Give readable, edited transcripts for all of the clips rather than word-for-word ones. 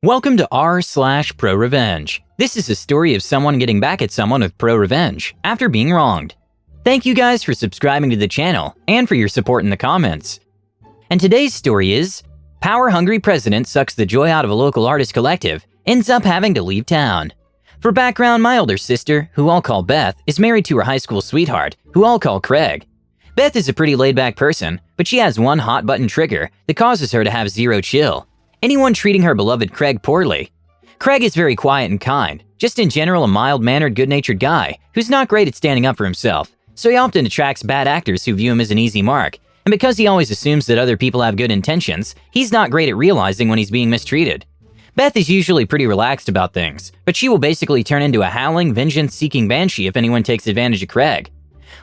Welcome to r/ProRevenge. This is a story of someone getting back at someone with ProRevenge after being wronged. Thank you guys for subscribing to the channel and for your support in the comments. And today's story is, power-hungry president sucks the joy out of a local artist collective, ends up having to leave town. For background, my older sister, who I'll call Beth, is married to her high school sweetheart, who I'll call Craig. Beth is a pretty laid-back person, but she has one hot-button trigger that causes her to have zero chill. Anyone treating her beloved Craig poorly. Craig is very quiet and kind, just in general a mild-mannered, good-natured guy who's not great at standing up for himself, so he often attracts bad actors who view him as an easy mark, and because he always assumes that other people have good intentions, he's not great at realizing when he's being mistreated. Beth is usually pretty relaxed about things, but she will basically turn into a howling, vengeance-seeking banshee if anyone takes advantage of Craig.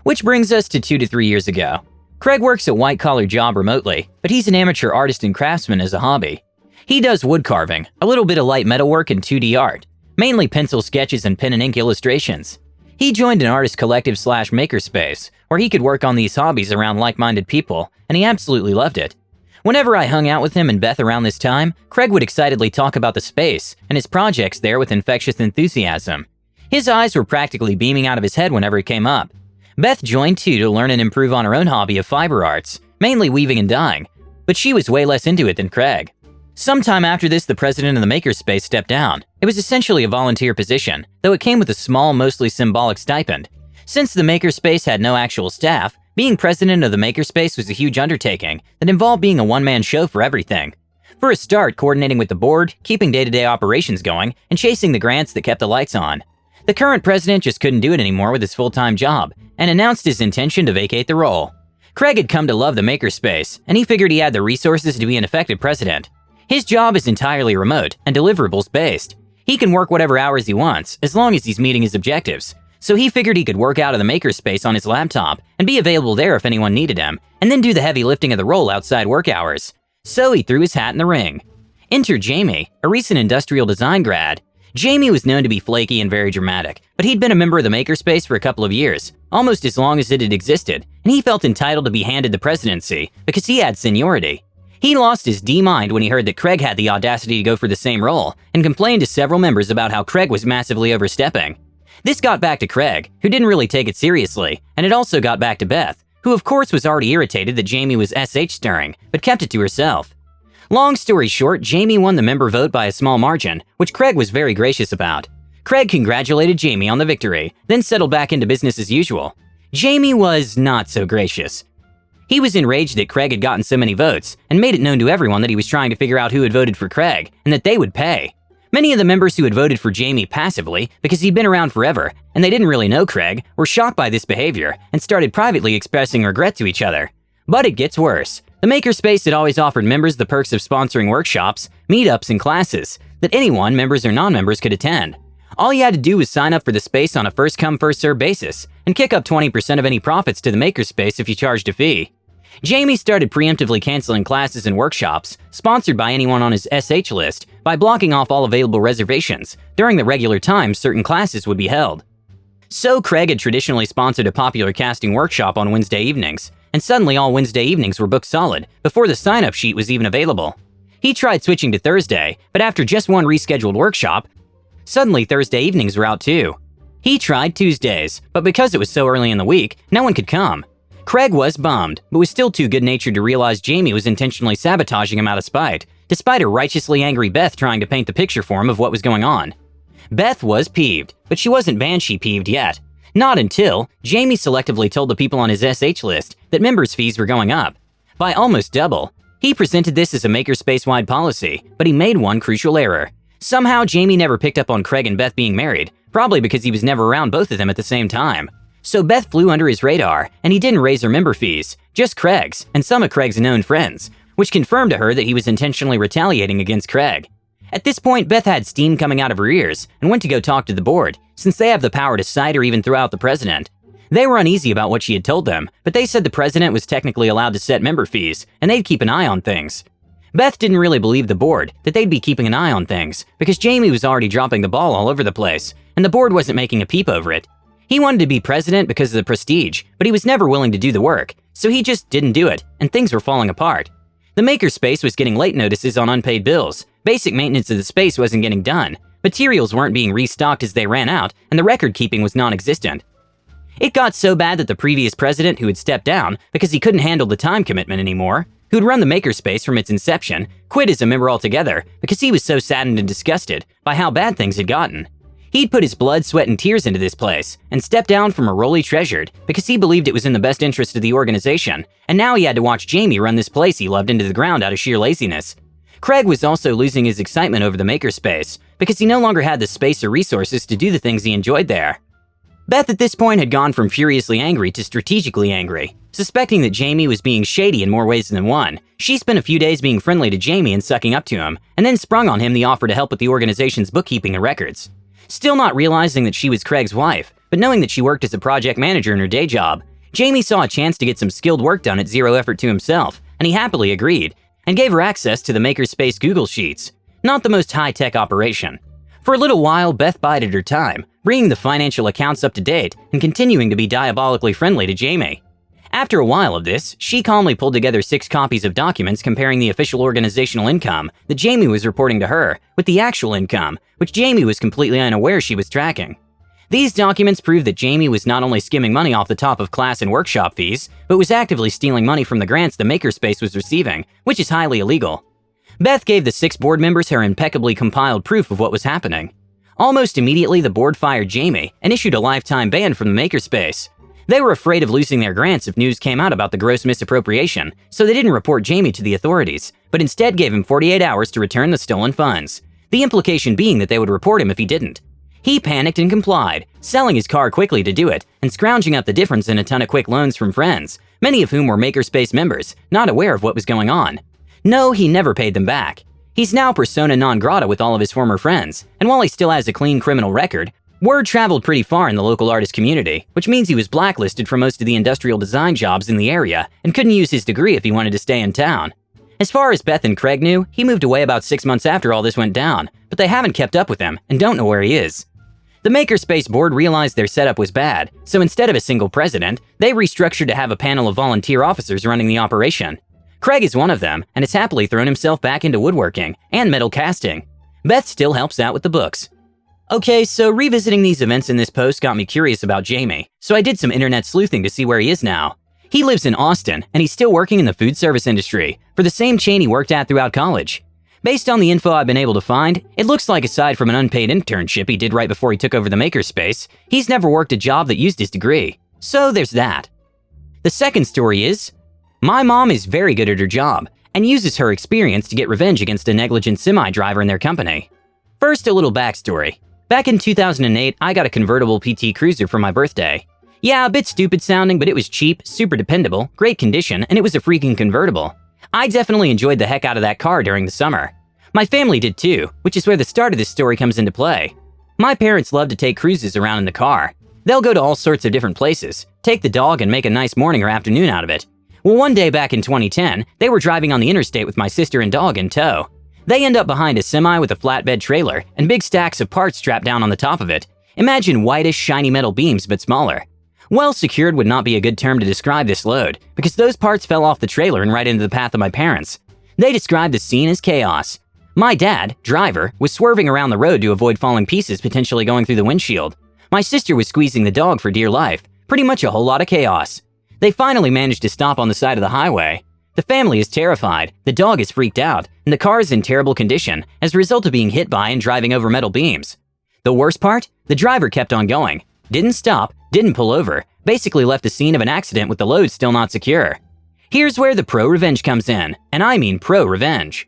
Which brings us to 2 to 3 years ago. Craig works a white-collar job remotely, but he's an amateur artist and craftsman as a hobby. He does wood carving, a little bit of light metalwork and 2D art, mainly pencil sketches and pen and ink illustrations. He joined an artist collective / makerspace, where he could work on these hobbies around like-minded people, and he absolutely loved it. Whenever I hung out with him and Beth around this time, Craig would excitedly talk about the space and his projects there with infectious enthusiasm. His eyes were practically beaming out of his head whenever it came up. Beth joined too to learn and improve on her own hobby of fiber arts, mainly weaving and dyeing, but she was way less into it than Craig. Sometime after this, the president of the makerspace stepped down. It was essentially a volunteer position, though it came with a small, mostly symbolic stipend. Since the makerspace had no actual staff, being president of the makerspace was a huge undertaking that involved being a one-man show for everything. For a start, coordinating with the board, keeping day-to-day operations going, and chasing the grants that kept the lights on. The current president just couldn't do it anymore with his full-time job, and announced his intention to vacate the role. Craig had come to love the makerspace, and he figured he had the resources to be an effective president. His job is entirely remote and deliverables-based. He can work whatever hours he wants, as long as he's meeting his objectives. So he figured he could work out of the makerspace on his laptop and be available there if anyone needed him, and then do the heavy lifting of the role outside work hours. So he threw his hat in the ring. Enter Jamie, a recent industrial design grad. Jamie was known to be flaky and very dramatic, but he'd been a member of the makerspace for a couple of years, almost as long as it had existed, and he felt entitled to be handed the presidency because he had seniority. He lost his D-mind when he heard that Craig had the audacity to go for the same role, and complained to several members about how Craig was massively overstepping. This got back to Craig, who didn't really take it seriously, and it also got back to Beth, who of course was already irritated that Jamie was SH-stirring, but kept it to herself. Long story short, Jamie won the member vote by a small margin, which Craig was very gracious about. Craig congratulated Jamie on the victory, then settled back into business as usual. Jamie was not so gracious. He was enraged that Craig had gotten so many votes, and made it known to everyone that he was trying to figure out who had voted for Craig, and that they would pay. Many of the members who had voted for Jamie passively, because he'd been around forever, and they didn't really know Craig, were shocked by this behavior, and started privately expressing regret to each other. But it gets worse. The makerspace had always offered members the perks of sponsoring workshops, meetups, and classes that anyone, members or non-members, could attend. All you had to do was sign up for the space on a first-come, first-served basis, and kick up 20% of any profits to the makerspace if you charged a fee. Jamie started preemptively canceling classes and workshops sponsored by anyone on his SH list by blocking off all available reservations during the regular times certain classes would be held. So Craig had traditionally sponsored a popular casting workshop on Wednesday evenings, and suddenly all Wednesday evenings were booked solid before the sign-up sheet was even available. He tried switching to Thursday, but after just one rescheduled workshop, suddenly Thursday evenings were out too. He tried Tuesdays, but because it was so early in the week, no one could come. Craig was bummed, but was still too good-natured to realize Jamie was intentionally sabotaging him out of spite, despite a righteously angry Beth trying to paint the picture for him of what was going on. Beth was peeved, but she wasn't banshee peeved yet. Not until Jamie selectively told the people on his SH list that members' fees were going up by almost double. He presented this as a makerspace-wide policy, but he made one crucial error. Somehow Jamie never picked up on Craig and Beth being married, probably because he was never around both of them at the same time. So Beth flew under his radar, and he didn't raise her member fees, just Craig's and some of Craig's known friends, which confirmed to her that he was intentionally retaliating against Craig. At this point, Beth had steam coming out of her ears and went to go talk to the board, since they have the power to cite or even throw out the president. They were uneasy about what she had told them, but they said the president was technically allowed to set member fees, and they'd keep an eye on things. Beth didn't really believe the board that they'd be keeping an eye on things, because Jamie was already dropping the ball all over the place, and the board wasn't making a peep over it. He wanted to be president because of the prestige, but he was never willing to do the work, so he just didn't do it, and things were falling apart. The makerspace was getting late notices on unpaid bills, Basic maintenance of the space wasn't getting done, materials weren't being restocked as they ran out, and the record keeping was non-existent. It got so bad that the previous president, who had stepped down because he couldn't handle the time commitment anymore, who'd run the makerspace from its inception, quit as a member altogether because he was so saddened and disgusted by how bad things had gotten. He'd put his blood, sweat, and tears into this place and stepped down from a role he treasured because he believed it was in the best interest of the organization, and now he had to watch Jamie run this place he loved into the ground out of sheer laziness. Craig was also losing his excitement over the makerspace because he no longer had the space or resources to do the things he enjoyed there. Beth at this point had gone from furiously angry to strategically angry. Suspecting that Jamie was being shady in more ways than one, she spent a few days being friendly to Jamie and sucking up to him, and then sprung on him the offer to help with the organization's bookkeeping and records. Still not realizing that she was Craig's wife, but knowing that she worked as a project manager in her day job, Jamie saw a chance to get some skilled work done at zero effort to himself, and he happily agreed, and gave her access to the Makerspace Google Sheets. Not the most high-tech operation. For a little while, Beth bided her time, bringing the financial accounts up to date and continuing to be diabolically friendly to Jamie. After a while of this, she calmly pulled together 6 copies of documents comparing the official organizational income that Jamie was reporting to her with the actual income, which Jamie was completely unaware she was tracking. These documents proved that Jamie was not only skimming money off the top of class and workshop fees, but was actively stealing money from the grants the Makerspace was receiving, which is highly illegal. Beth gave the 6 board members her impeccably compiled proof of what was happening. Almost immediately, the board fired Jamie and issued a lifetime ban from the Makerspace. They were afraid of losing their grants if news came out about the gross misappropriation, so they didn't report Jamie to the authorities, but instead gave him 48 hours to return the stolen funds, the implication being that they would report him if he didn't. He panicked and complied, selling his car quickly to do it and scrounging up the difference in a ton of quick loans from friends, many of whom were Makerspace members, not aware of what was going on. No, he never paid them back. He's now persona non grata with all of his former friends, and while he still has a clean criminal record, word traveled pretty far in the local artist community, which means he was blacklisted from most of the industrial design jobs in the area and couldn't use his degree if he wanted to stay in town. As far as Beth and Craig knew, he moved away about 6 months after all this went down, but they haven't kept up with him and don't know where he is. The Makerspace board realized their setup was bad, so instead of a single president, they restructured to have a panel of volunteer officers running the operation. Craig is one of them and has happily thrown himself back into woodworking and metal casting. Beth still helps out with the books. Okay, so revisiting these events in this post got me curious about Jamie, so I did some internet sleuthing to see where he is now. He lives in Austin, and he's still working in the food service industry for the same chain he worked at throughout college. Based on the info I've been able to find, it looks like aside from an unpaid internship he did right before he took over the Makerspace, he's never worked a job that used his degree. So there's that. The second story is, my mom is very good at her job and uses her experience to get revenge against a negligent semi-driver in their company. First, a little backstory. Back in 2008, I got a convertible PT Cruiser for my birthday. Yeah, a bit stupid sounding, but it was cheap, super dependable, great condition, and it was a freaking convertible. I definitely enjoyed the heck out of that car during the summer. My family did too, which is where the start of this story comes into play. My parents love to take cruises around in the car. They'll go to all sorts of different places, take the dog and make a nice morning or afternoon out of it. Well, one day back in 2010, they were driving on the interstate with my sister and dog in tow. They end up behind a semi with a flatbed trailer and big stacks of parts strapped down on the top of it. Imagine whitish, shiny metal beams, but smaller. Well secured would not be a good term to describe this load, because those parts fell off the trailer and right into the path of my parents. They described the scene as chaos. My dad, driver, was swerving around the road to avoid falling pieces potentially going through the windshield. My sister was squeezing the dog for dear life. Pretty much a whole lot of chaos. They finally managed to stop on the side of the highway. The family is terrified, the dog is freaked out, and the car is in terrible condition as a result of being hit by and driving over metal beams. The worst part? The driver kept on going. Didn't stop, didn't pull over, basically left the scene of an accident with the load still not secure. Here's where the ProRevenge comes in, and I mean ProRevenge.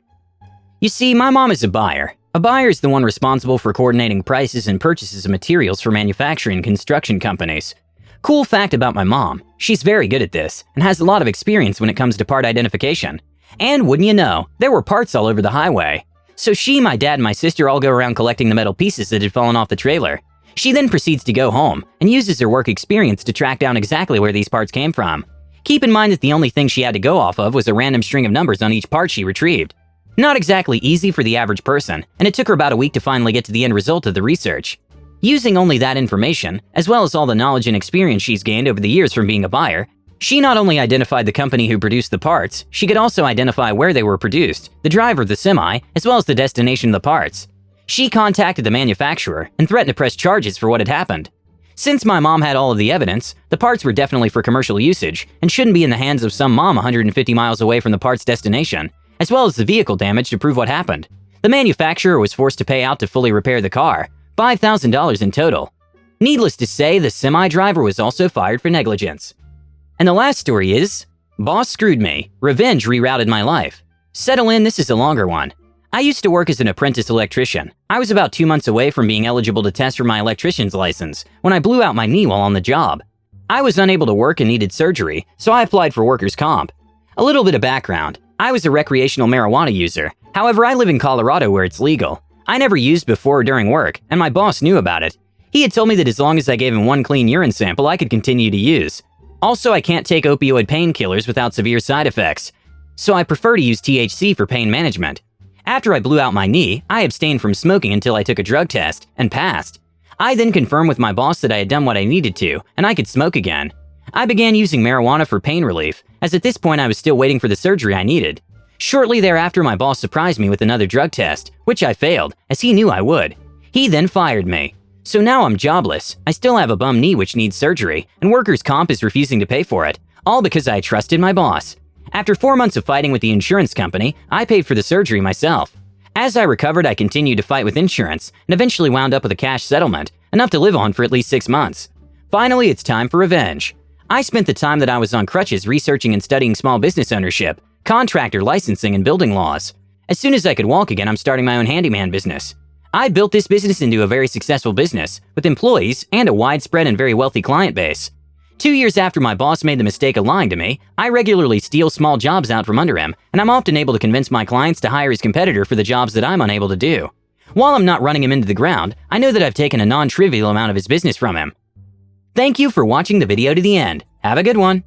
You see, my mom is a buyer. A buyer is the one responsible for coordinating prices and purchases of materials for manufacturing and construction companies. Cool fact about my mom, she's very good at this and has a lot of experience when it comes to part identification. And wouldn't you know, there were parts all over the highway. So she, my dad, and my sister all go around collecting the metal pieces that had fallen off the trailer. She then proceeds to go home and uses her work experience to track down exactly where these parts came from. Keep in mind that the only thing she had to go off of was a random string of numbers on each part she retrieved. Not exactly easy for the average person, and it took her about a week to finally get to the end result of the research. Using only that information, as well as all the knowledge and experience she's gained over the years from being a buyer, She not only identified the company who produced the parts, she could also identify where they were produced, the driver of the semi, as well as the destination of the parts. She contacted the manufacturer and threatened to press charges for what had happened. Since my mom had all of the evidence, the parts were definitely for commercial usage and shouldn't be in the hands of some mom 150 miles away from the part's destination, as well as the vehicle damage to prove what happened. The manufacturer was forced to pay out to fully repair the car, $5,000 in total. Needless to say, the semi-driver was also fired for negligence. And the last story is, boss screwed me, revenge rerouted my life. Settle in, this is a longer one. I used to work as an apprentice electrician. I was about 2 months away from being eligible to test for my electrician's license when I blew out my knee while on the job. I was unable to work and needed surgery, so I applied for workers' comp. A little bit of background. I was a recreational marijuana user. However, I live in Colorado where it's legal. I never used before or during work, and my boss knew about it. He had told me that as long as I gave him one clean urine sample, I could continue to use. Also, I can't take opioid painkillers without severe side effects, so I prefer to use THC for pain management. After I blew out my knee, I abstained from smoking until I took a drug test and passed. I then confirmed with my boss that I had done what I needed to, and I could smoke again. I began using marijuana for pain relief, as at this point I was still waiting for the surgery I needed. Shortly thereafter, my boss surprised me with another drug test, which I failed, as he knew I would. He then fired me. So now I'm jobless. I still have a bum knee which needs surgery, and workers' comp is refusing to pay for it, all because I trusted my boss. After 4 months of fighting with the insurance company, I paid for the surgery myself. As I recovered, I continued to fight with insurance, and eventually wound up with a cash settlement, enough to live on for at least 6 months. Finally, it's time for revenge. I spent the time that I was on crutches researching and studying small business ownership, contractor licensing, and building laws. As soon as I could walk again, I'm starting my own handyman business. I built this business into a very successful business, with employees and a widespread and very wealthy client base. 2 years after my boss made the mistake of lying to me, I regularly steal small jobs out from under him, and I'm often able to convince my clients to hire his competitor for the jobs that I'm unable to do. While I'm not running him into the ground, I know that I've taken a non-trivial amount of his business from him. Thank you for watching the video to the end. Have a good one.